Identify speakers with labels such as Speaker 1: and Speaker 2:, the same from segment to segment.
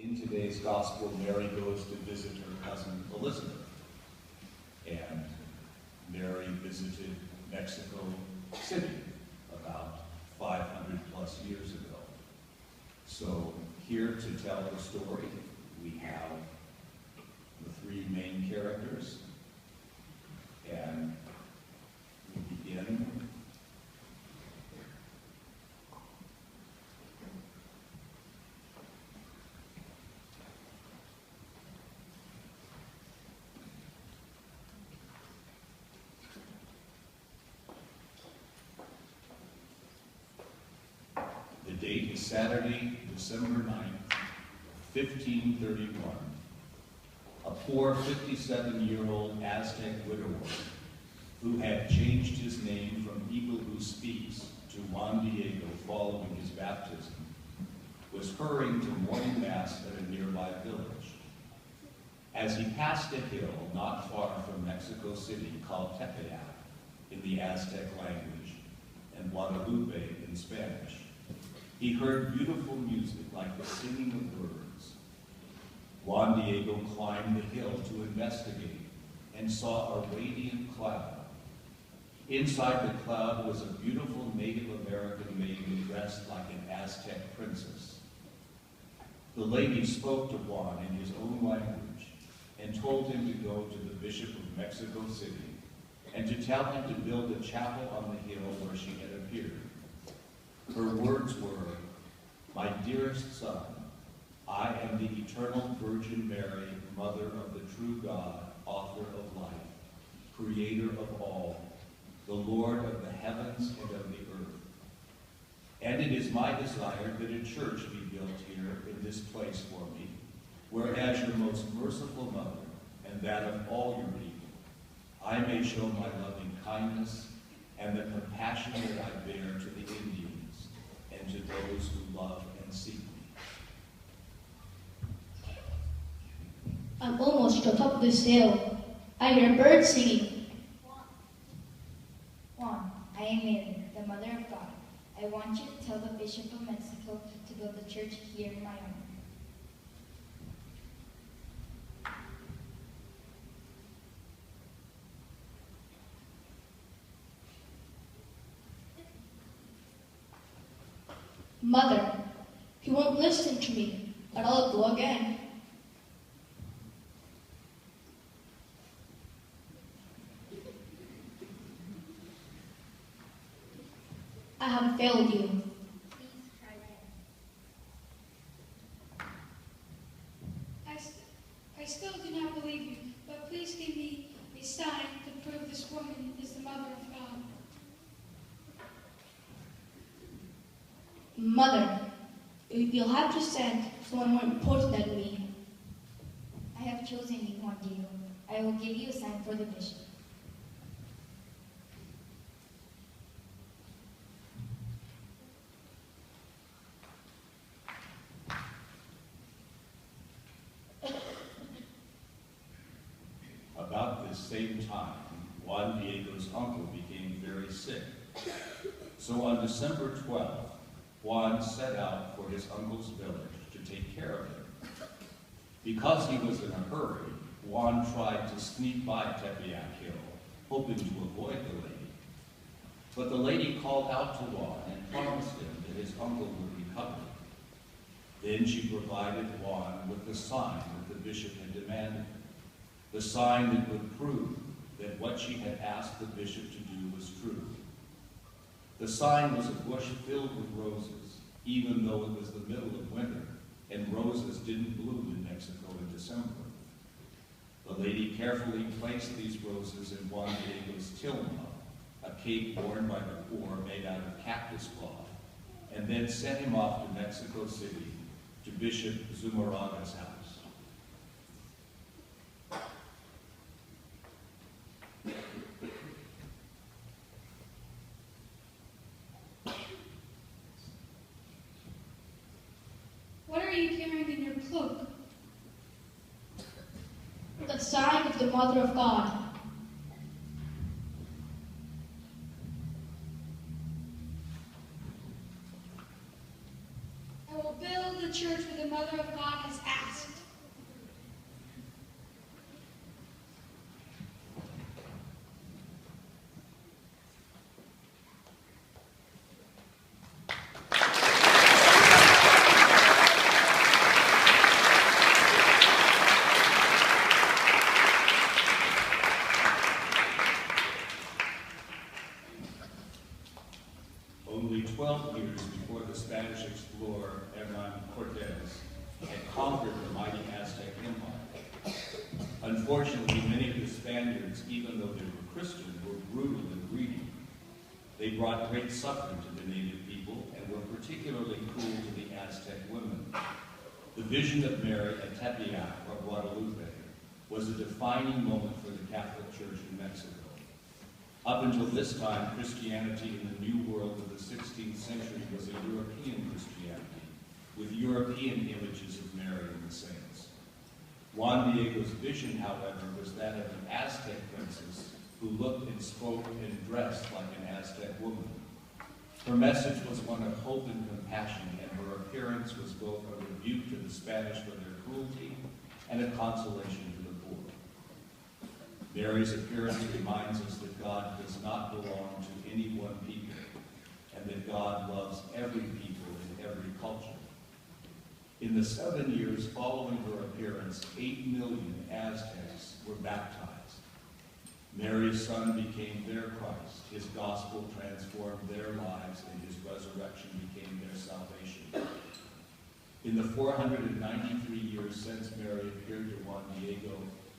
Speaker 1: In today's gospel, Mary goes to visit her cousin Elizabeth. And Mary visited Mexico City about 500 plus years ago. So here to tell the story, we have the three main characters. And we begin The date is Saturday, December 9th, 1531. A poor 57-year-old Aztec widower who had changed his name from Eagle Who Speaks to Juan Diego following his baptism was hurrying to morning mass at a nearby village. As he passed a hill not far from Mexico City called Tepeyac in the Aztec language and Guadalupe in Spanish, he heard beautiful music like the singing of birds. Juan Diego climbed the hill to investigate and saw a radiant cloud. Inside the cloud was a beautiful Native American maiden dressed like an Aztec princess. The lady spoke to Juan in his own language and told him to go to the Bishop of Mexico City and to tell him to build a chapel on the hill where she had appeared. Her words were, "My dearest son, I am the eternal Virgin Mary, Mother of the true God, author of life, creator of all, the Lord of the heavens and of the earth. And it is my desire that a church be built here in this place for me, where as your most merciful mother and that of all your people, I may show my loving kindness and the compassion that I bear to the Indians and to those who love and seek me."
Speaker 2: I'm almost to the top of this hill. I hear birds singing.
Speaker 3: Juan, I am Mary, the Mother of God. I want you to tell the Bishop of Mexico to build a church here in my honor.
Speaker 2: Mother, he won't listen to me, but I'll go again. I have failed you.
Speaker 3: Please try again.
Speaker 4: I still do not believe you, but please give me a sign to prove this woman is the Mother of God.
Speaker 2: Mother, you'll have to send someone more important than me.
Speaker 3: I have chosen you, Juan Diego. I will give you a sign for the bishop.
Speaker 1: About this same time, Juan Diego's uncle became very sick. So on December 12th, Juan set out for his uncle's village to take care of him. Because he was in a hurry, Juan tried to sneak by Tepeyac Hill, hoping to avoid the lady. But the lady called out to Juan and promised him that his uncle would recover. Then she provided Juan with the sign that the bishop had demanded, the sign that would prove that what she had asked the bishop to do was true. The sign was a bush filled with roses, even though it was the middle of winter, and roses didn't bloom in Mexico in December. The lady carefully placed these roses in Juan Diego's tilma, a cape worn by the poor made out of cactus cloth, and then sent him off to Mexico City to Bishop Zumarraga's house.
Speaker 4: What are you carrying in your cloak?
Speaker 2: The sign of the Mother of God.
Speaker 4: I will build a church where the Mother of God has asked.
Speaker 1: Only 12 years before the Spanish explorer Hernán Cortés had conquered the mighty Aztec Empire. Unfortunately, many of the Spaniards, even though they were Christian, were brutal and greedy. They brought great suffering to the native people and were particularly cruel to the Aztec women. The vision of Mary at Tepeyac, or Guadalupe, was a defining moment for the Catholic Church in Mexico. Up until this time, Christianity in the New World of the 16th century was a European Christianity, with European images of Mary and the saints. Juan Diego's vision, however, was that of an Aztec princess who looked and spoke and dressed like an Aztec woman. Her message was one of hope and compassion, and her appearance was both a rebuke to the Spanish for their cruelty and a consolation to the poor. Mary's appearance reminds us that God does not belong to any one people, and that God loves every people in every culture. In the 7 years following her appearance, 8 million Aztecs were baptized. Mary's son became their Christ. His gospel transformed their lives, and his resurrection became their salvation. In the 493 years since Mary appeared to Juan Diego,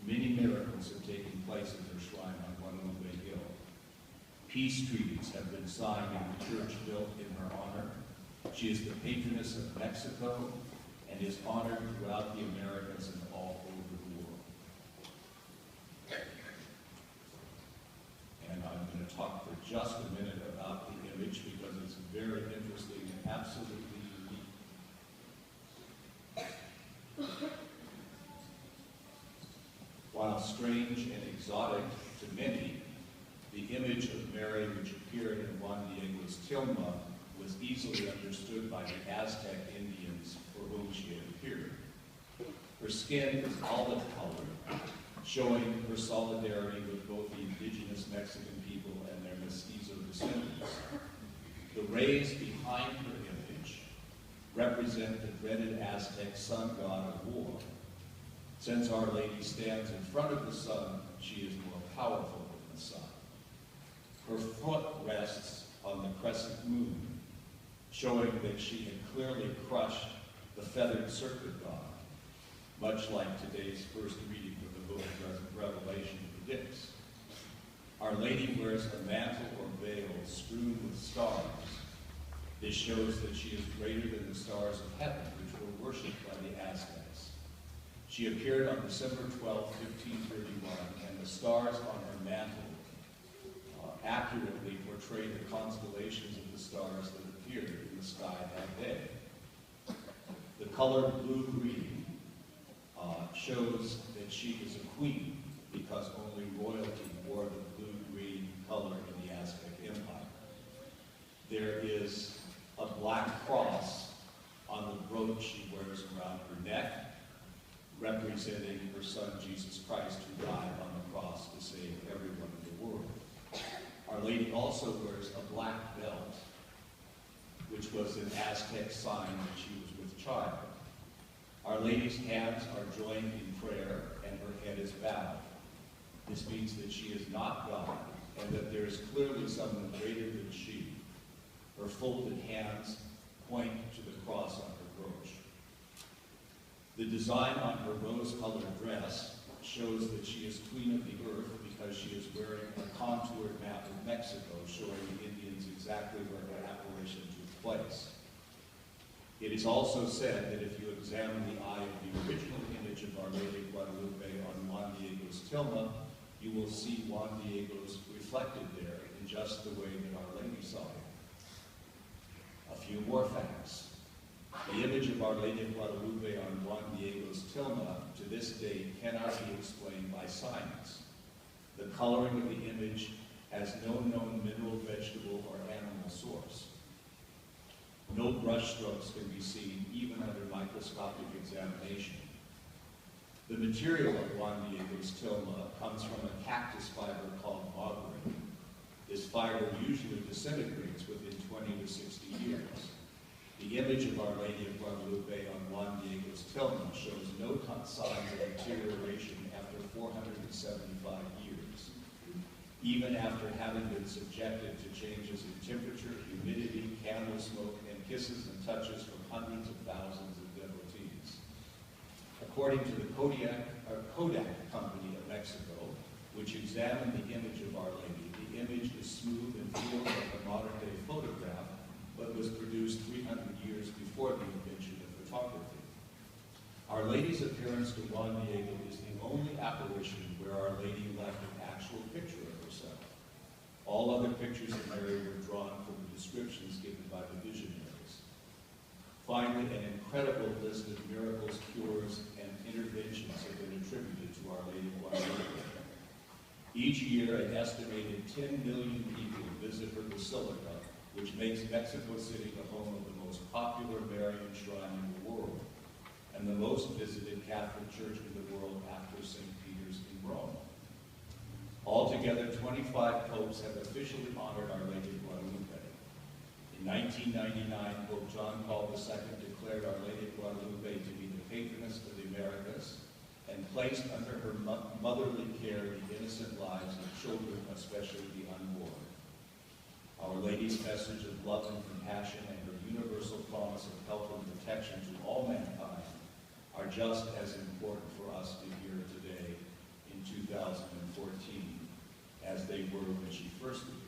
Speaker 1: many miracles have taken place at her shrine on Guadalupe Hill. Peace treaties have been signed in the church built in her honor. She is the patroness of Mexico and is honored throughout the Americas and all over the world. And I'm going to talk for just a minute about the image because it's very interesting and absolutely unique. While strange and exotic to many, the image of Mary which appeared in Juan Diego's tilma was easily understood by the Aztec Indians for whom she had appeared. Her skin is olive colored, showing her solidarity with both the indigenous Mexican people and their mestizo descendants. The rays behind her image represent the dreaded Aztec sun god of war. Since Our Lady stands in front of the sun, she is more powerful than the sun. Her foot rests on the crescent moon, showing that she had clearly crushed the feathered serpent god, much like today's first reading of the book of Revelation predicts. Our Lady wears a mantle or veil strewn with stars. This shows that she is greater than the stars of heaven, which were worshipped by the Aztecs. She appeared on December 12, 1531, and the stars on her mantle accurately portray the constellations of the stars that appeared in the sky that day. The color blue-green shows that she is a queen because only royalty wore the blue-green color in the Aztec Empire. There is a black cross on the brooch she wears around her neck, representing her son Jesus Christ, who died on the cross to save everyone in the world. Our Lady also wears a black belt, which was an Aztec sign that she was with child. Our Lady's hands are joined in prayer, and her head is bowed. This means that she is not God, and that there is clearly someone greater than she. Her folded hands point to the cross on her brooch. The design on her rose-colored dress shows that she is queen of the earth because she is wearing a contoured map of Mexico showing the Indians exactly where her apparition took place. It is also said that if you examine the eye of the original image of Our Lady Guadalupe on Juan Diego's tilma, you will see Juan Diego's reflected there in just the way that Our Lady saw him. A few more facts. The image of Our Lady of Guadalupe on Juan Diego's tilma to this day cannot be explained by science. The coloring of the image has no known mineral, vegetable, or animal source. No brush strokes can be seen even under microscopic examination. The material of Juan Diego's tilma comes from a cactus fiber called augury. This fiber usually disintegrates within 20 to 60 years. The image of Our Lady of Guadalupe on Juan Diego's tilma shows no signs of deterioration after 475 years, even after having been subjected to changes in temperature, humidity, candle smoke, and kisses and touches from hundreds of thousands of devotees. According to the Kodak Company of Mexico, which examined the image of Our Lady, the image is smooth and feels like a modern-day photograph, but was produced 300 years before the invention of photography. Our Lady's appearance to Juan Diego is the only apparition where Our Lady left an actual picture of herself. All other pictures of Mary were drawn from the descriptions given by the visionaries. Finally, an incredible list of miracles, cures, and interventions have been attributed to Our Lady of Guadalupe. Each year, an estimated 10 million people visit her basilica, which makes Mexico City the home of the most popular Marian shrine in the world, and the most visited Catholic church in the world after St. Peter's in Rome. Altogether, 25 popes have officially honored Our Lady of Guadalupe. In 1999, Pope John Paul II declared Our Lady of Guadalupe to be the patroness of the Americas and placed under her motherly care the innocent lives of children, especially the unborn. Our Lady's message of love and compassion and her universal promise of help and protection to all mankind are just as important for us to hear today in 2014 as they were when she first appeared.